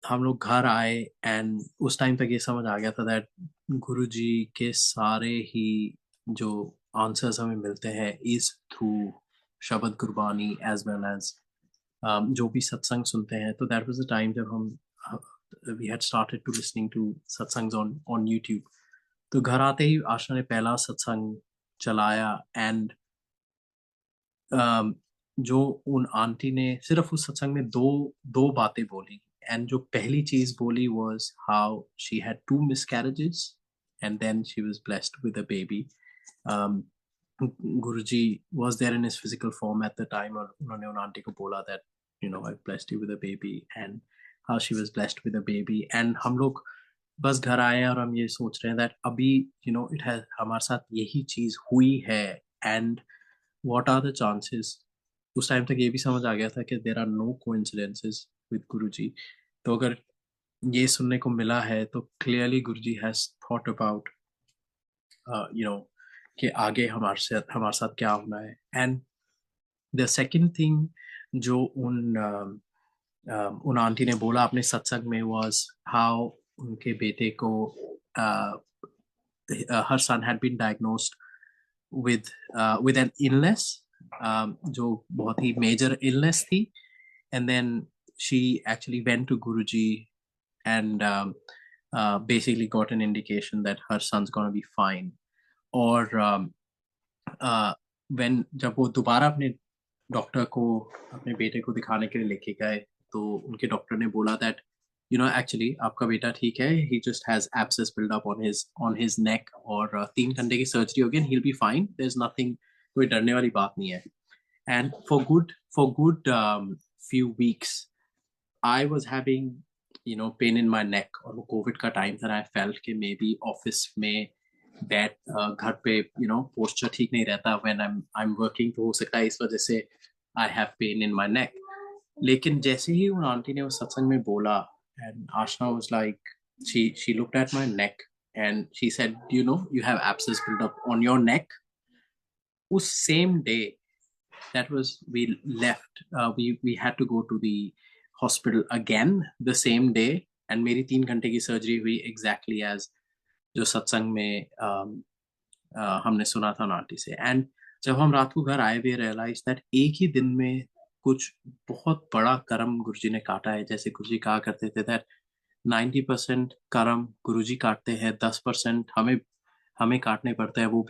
हम लोग घर आए एंड उस टाइम तक ये समझ आ गया था दैट गुरुजी के सारे ही जो आंसर्स हमें मिलते हैं इज थ्रू शबद गुरबानी एज वेल एज जो भी सत्संग सुनते हैं। तो दैट वाज द टाइम जब हम we had started to listening to satsangs on on YouTube. तो घर आते ही आशा ने पहला सत्संग चलाया एंड जो उन आंटी ने सिर्फ उस सत्संग में दो दो बातें बोली एंड जो पहली चीज बोली was how she had two miscarriages and then she was blessed with a baby. Guruji was there in his physical form at the time और उन्होंने उन आंटी को बोला that I blessed you with a baby and how she was blessed with a baby. And हम लोग बस घर आए हैं और हम ये सोच रहे हैं दैट अभी इट हैज हमारे साथ यही चीज हुई है and what are the chances. उस टाइम तक ये भी समझ आ गया था कि there are no coincidences with Guruji. तो अगर ये सुनने को मिला है तो clearly Guruji has thought about कि आगे हमारे साथ क्या होना है। एंड द सेकंड थिंग जो उन आंटी ने बोला अपने सत्संग में वाज हाउ उनके बेटे को her son had been diagnosed with an illness, जो बहुत ही major illness थी, and then she actually went to Guruji and basically got an indication that her son's gonna be fine. और uh, when जब वो दोबारा अपने डॉक्टर को अपने बेटे को दिखाने के लिए लेके गए तो उनके डॉक्टर ने बोला दैट एक्चुअली आपका बेटा ठीक है, he just has abscess build up on his neck और 3 घंटे की सर्जरी होगी and he will be fine, there is nothing, कोई डरने वाली बात नहीं है। And for good few weeks I was having pain in my neck और वो कोविड का टाइम था। आई फेल्ट कि मे बी ऑफिस में बैठ घर पे पोस्चर ठीक नहीं रहता व्हेन आई एम वर्किंग, तो हो सकता है इस वजह से I have pain in my नेक। लेकिन जैसे ही उन आंटी ने उस सत्संग में बोला and Aashna was like she looked at my neck and she said, you have abscess built up on your neck. उस same day, that was we left, we had to go to the hospital again the same day and मेरी 3 घंटे की surgery हुई exactly as जो सत्संग में हमने सुना था आंटी से। एंड जब हम रात को घर आए वी रियलाइज दैट एक ही दिन में कुछ बहुत बड़ा कर्म गुरुजी ने काटा है। जैसे गुरुजी कहा करते थे दैट 90% कर्म गुरुजी काटते हैं, 10% हमें हमें काटने पड़ता है, वो भी